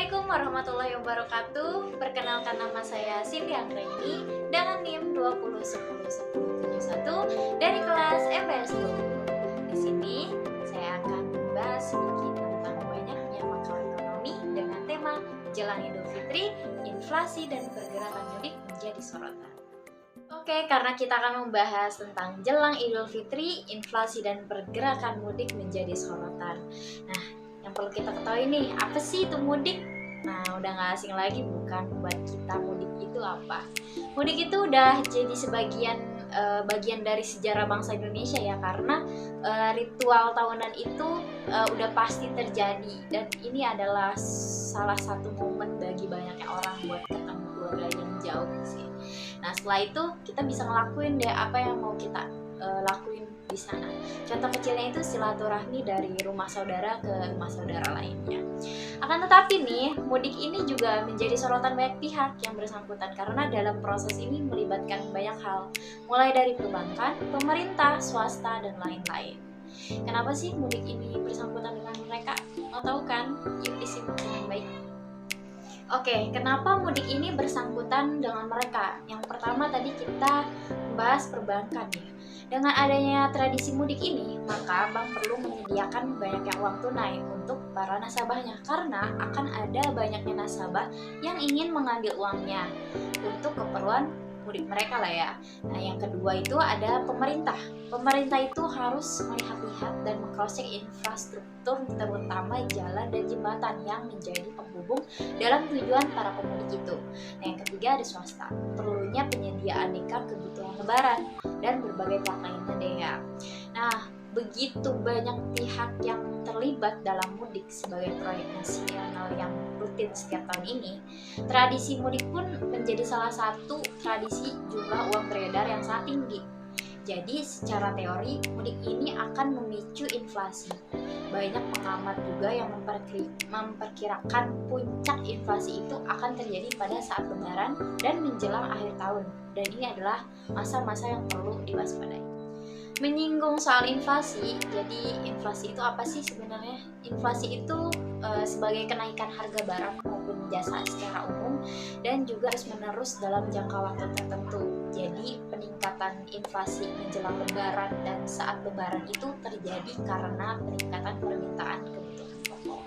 Assalamualaikum warahmatullahi wabarakatuh. Perkenalkan, nama saya Cindy Anggraini dengan NIM 20101071 dari kelas MPS 20. Di sini saya akan membahas sedikit tentang banyaknya makroekonomi dengan tema jelang Idul Fitri, inflasi dan pergerakan mudik menjadi sorotan. Oke, karena kita akan membahas tentang jelang Idul Fitri, inflasi dan pergerakan mudik menjadi sorotan. Nah, yang perlu kita ketahui nih, apa sih itu mudik? Nah, udah gak asing lagi bukan buat kita mudik itu apa? Mudik itu udah jadi bagian dari sejarah bangsa Indonesia ya, karena ritual tahunan itu udah pasti terjadi, dan ini adalah salah satu momen bagi banyaknya orang buat ketemu keluarga yang jauh sih. Nah, setelah itu kita bisa ngelakuin deh apa yang mau kita lakuin di sana. Contoh kecilnya itu silaturahmi dari rumah saudara ke rumah saudara lainnya. Akan tetapi nih, mudik ini juga menjadi sorotan banyak pihak yang bersangkutan karena dalam proses ini melibatkan banyak hal, mulai dari perbankan, pemerintah, swasta, dan lain-lain. Kenapa sih mudik ini bersangkutan dengan mereka? Mau tahu kan? Yuk disimak dengan baik. Oke, kenapa mudik ini bersangkutan dengan mereka? Yang pertama tadi kita membahas perbankan ya. Dengan adanya tradisi mudik ini, maka bank perlu menyediakan banyaknya uang tunai untuk para nasabahnya karena akan ada banyaknya nasabah yang ingin mengambil uangnya untuk keperluan mudik mereka lah ya. Nah, yang kedua itu ada pemerintah. Pemerintah itu harus melihat-lihat dan mengcross-check infrastruktur terutama jalan dan jembatan yang menjadi penghubung dalam tujuan para pemudik itu. Nah, yang ketiga ada swasta. Perlunya penyediaan nikah kebutuhan lebaran dan berbagai pihak lainnya deh ya. Nah, begitu banyak pihak yang terlibat dalam mudik sebagai proyek nasional yang rutin setiap tahun ini, tradisi mudik pun menjadi salah satu tradisi jumlah uang beredar yang sangat tinggi. Jadi secara teori, mudik ini akan memicu inflasi. Banyak pengamat juga yang memperkirakan puncak inflasi itu akan terjadi pada saat lebaran dan menjelang akhir tahun. Dan ini adalah masa-masa yang perlu diwaspadai. Menyinggung soal inflasi, jadi inflasi itu apa sih sebenarnya? Inflasi itu sebagai kenaikan harga barang maupun jasa secara umum dan juga terus-menerus dalam jangka waktu tertentu. Jadi peningkatan inflasi menjelang lebaran dan saat lebaran itu terjadi karena peningkatan permintaan kebutuhan pokok.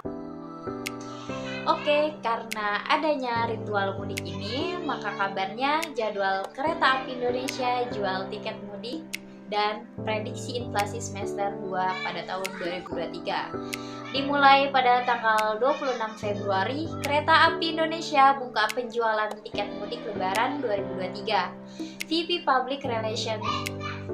Oke, karena adanya ritual mudik ini, maka kabarnya jadwal Kereta Api Indonesia jual tiket mudik dan prediksi inflasi semester 2 pada tahun 2023. Dimulai pada tanggal 26 Februari, Kereta Api Indonesia buka penjualan tiket mudik Lebaran 2023. VP Public Relations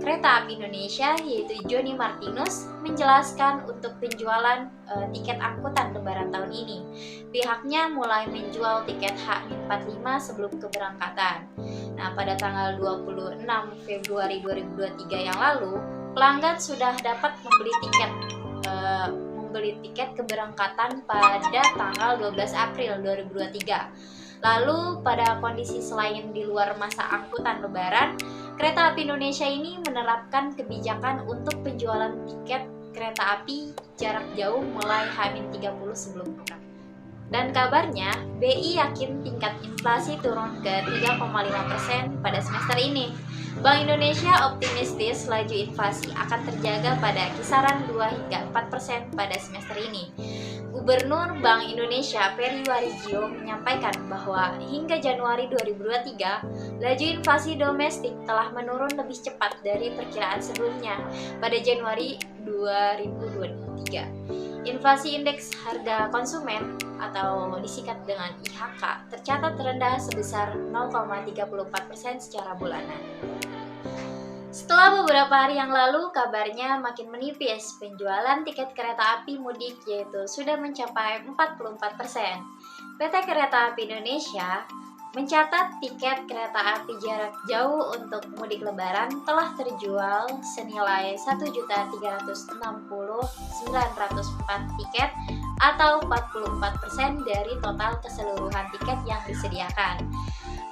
Kereta Api Indonesia, yaitu Johnny Martinus, menjelaskan untuk penjualan tiket angkutan Lebaran tahun ini. Pihaknya mulai menjual tiket H-45 sebelum keberangkatan. Nah, pada tanggal 26 Februari 2023 yang lalu, pelanggan sudah dapat membeli tiket keberangkatan pada tanggal 12 April 2023. Lalu pada kondisi selain di luar masa angkutan Lebaran, Kereta Api Indonesia ini menerapkan kebijakan untuk penjualan tiket kereta api jarak jauh mulai H-30 sebelum keberangkatan. Dan kabarnya, BI yakin tingkat inflasi turun ke 3,5% pada semester ini. Bank Indonesia optimistis laju inflasi akan terjaga pada kisaran 2 hingga 4% pada semester ini. Gubernur Bank Indonesia Peri Warjio menyampaikan bahwa hingga Januari 2023, laju inflasi domestik telah menurun lebih cepat dari perkiraan sebelumnya pada Januari 2023. Inflasi indeks harga konsumen atau disingkat dengan IHK tercatat rendah sebesar 0,34% secara bulanan. Setelah beberapa hari yang lalu, kabarnya makin menipis penjualan tiket kereta api mudik, yaitu sudah mencapai 44%. PT Kereta Api Indonesia mencatat tiket kereta api jarak jauh untuk mudik lebaran telah terjual senilai 1.360.904 tiket atau 44% dari total keseluruhan tiket yang disediakan.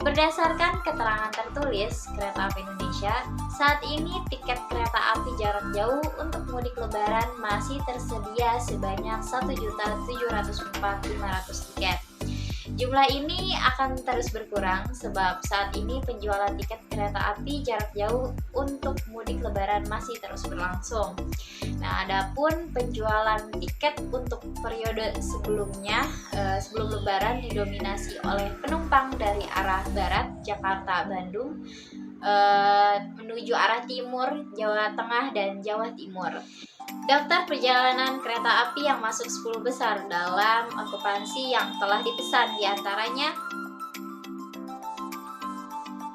Berdasarkan keterangan tertulis Kereta Api Indonesia, saat ini tiket kereta api jarak jauh untuk mudik lebaran masih tersedia sebanyak 1.704.500 tiket. Jumlah ini akan terus berkurang sebab saat ini penjualan tiket kereta api jarak jauh untuk mudik lebaran masih terus berlangsung. Nah, adapun penjualan tiket untuk periode sebelumnya, sebelum lebaran didominasi oleh penumpang dari arah barat, Jakarta, Bandung, menuju arah timur, Jawa Tengah, dan Jawa Timur. Daftar perjalanan kereta api yang masuk 10 besar dalam okupansi yang telah dipesan diantaranya.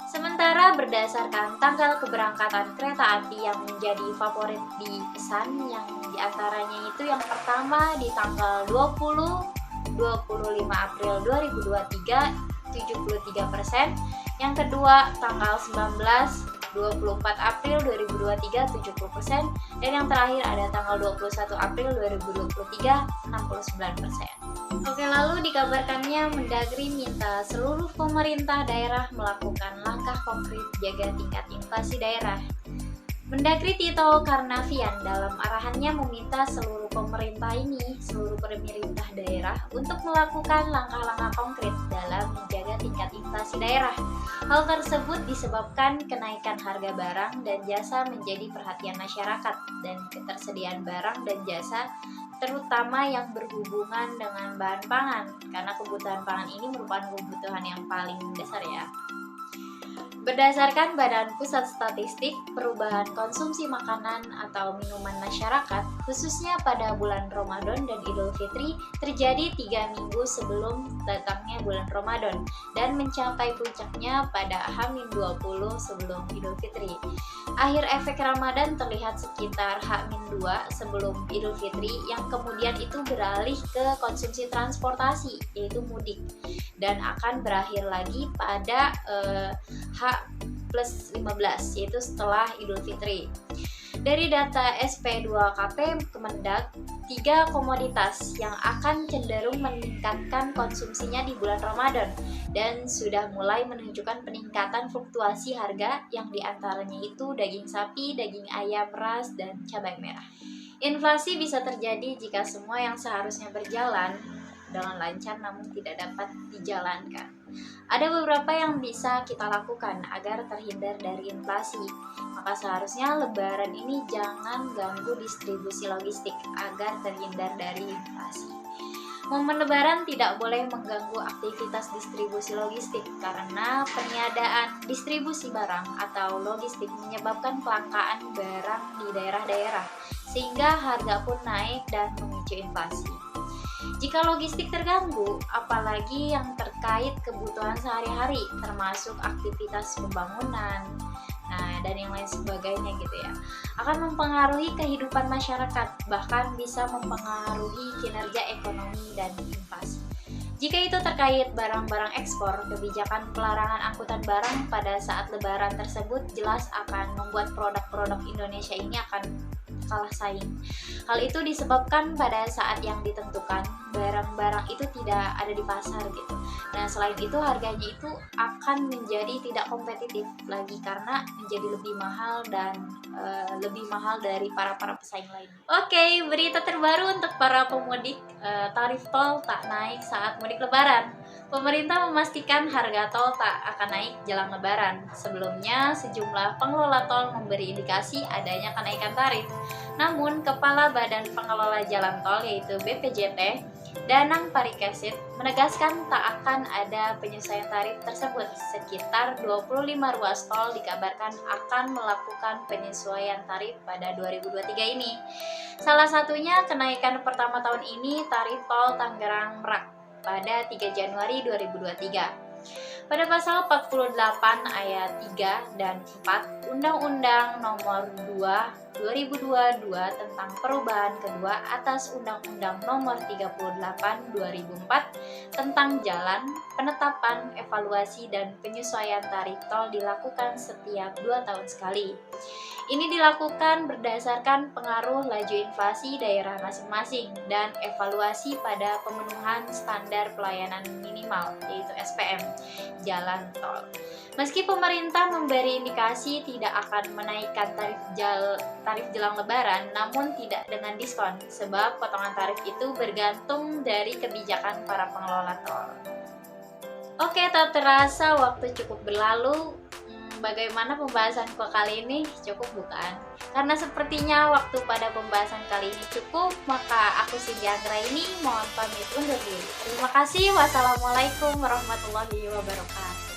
Sementara berdasarkan tanggal keberangkatan kereta api yang menjadi favorit di pesan, yang diantaranya itu yang pertama di tanggal 20-25 April 2023 73%, yang kedua tanggal 19-24 April 2023 70%, dan yang terakhir ada tanggal 21 April 2023 69%. Oke, lalu dikabarkannya Mendagri minta seluruh pemerintah daerah melakukan langkah konkret jaga tingkat inflasi daerah. Mendagri Tito Karnavian dalam arahannya meminta seluruh pemerintah daerah untuk melakukan langkah-langkah konkret dalam menjaga tingkat inflasi daerah. Hal tersebut disebabkan kenaikan harga barang dan jasa menjadi perhatian masyarakat, dan ketersediaan barang dan jasa terutama yang berhubungan dengan bahan pangan, karena kebutuhan pangan ini merupakan kebutuhan yang paling dasar ya. Berdasarkan Badan Pusat Statistik, perubahan konsumsi makanan atau minuman masyarakat, khususnya pada bulan Ramadan dan Idul Fitri, terjadi 3 minggu sebelum datangnya bulan Ramadan dan mencapai puncaknya pada H-20 sebelum Idul Fitri. Akhir efek Ramadan terlihat sekitar H-2 sebelum Idul Fitri, yang kemudian itu beralih ke konsumsi transportasi, yaitu mudik, dan akan berakhir lagi pada H+15, yaitu setelah Idul Fitri. Dari data SP2KP Kemendag, 3 komoditas yang akan cenderung meningkatkan konsumsinya di bulan Ramadan dan sudah mulai menunjukkan peningkatan fluktuasi harga, yang diantaranya itu daging sapi, daging ayam ras, dan cabai merah. Inflasi bisa terjadi jika semua yang seharusnya berjalan dengan lancar namun tidak dapat dijalankan. Ada beberapa yang bisa kita lakukan agar terhindar dari inflasi. Maka seharusnya lebaran ini jangan ganggu distribusi logistik agar terhindar dari inflasi. Momen lebaran tidak boleh mengganggu aktivitas distribusi logistik karena peniadaan distribusi barang atau logistik menyebabkan kelangkaan barang di daerah-daerah, sehingga harga pun naik dan memicu inflasi. Jika logistik terganggu, apalagi yang terkait kebutuhan sehari-hari, termasuk aktivitas pembangunan, dan yang lain sebagainya gitu ya, akan mempengaruhi kehidupan masyarakat, bahkan bisa mempengaruhi kinerja ekonomi dan inflasi. Jika itu terkait barang-barang ekspor, kebijakan pelarangan angkutan barang pada saat lebaran tersebut jelas akan membuat produk-produk Indonesia ini akan kalah saing. Hal itu disebabkan pada saat yang ditentukan barang-barang itu tidak ada di pasar gitu. Nah, selain itu harganya itu akan menjadi tidak kompetitif lagi karena menjadi lebih mahal dan lebih mahal dari para pesaing lain. Oke, berita terbaru untuk para pemudik, tarif tol tak naik saat mudik lebaran. Pemerintah memastikan harga tol tak akan naik jelang lebaran. Sebelumnya, sejumlah pengelola tol memberi indikasi adanya kenaikan tarif. Namun, Kepala Badan Pengelola Jalan Tol yaitu BPJT, Danang Parikesit, menegaskan tak akan ada penyesuaian tarif tersebut. Sekitar 25 ruas tol dikabarkan akan melakukan penyesuaian tarif pada 2023 ini. Salah satunya kenaikan pertama tahun ini tarif tol Tangerang Merak pada 3 Januari 2023. Pada pasal 48 ayat 3 dan 4 Undang-Undang Nomor 2 2022 tentang perubahan kedua atas Undang-Undang Nomor 38 2004 tentang jalan, penetapan, evaluasi, dan penyesuaian tarif tol dilakukan setiap 2 tahun sekali. Ini dilakukan berdasarkan pengaruh laju inflasi daerah masing-masing dan evaluasi pada pemenuhan standar pelayanan minimal, yaitu SPM, jalan tol. Meski pemerintah memberi indikasi tidak akan menaikkan tarif jelang lebaran, namun tidak dengan diskon, sebab potongan tarif itu bergantung dari kebijakan para pengelola tol. Oke, tak terasa waktu cukup berlalu. Bagaimana pembahasanku kali ini? Cukup bukan? Karena sepertinya waktu pada pembahasan kali ini cukup, maka aku Cindy Anggraini mohon pamit undur diri. Terima kasih. Wassalamualaikum warahmatullahi wabarakatuh.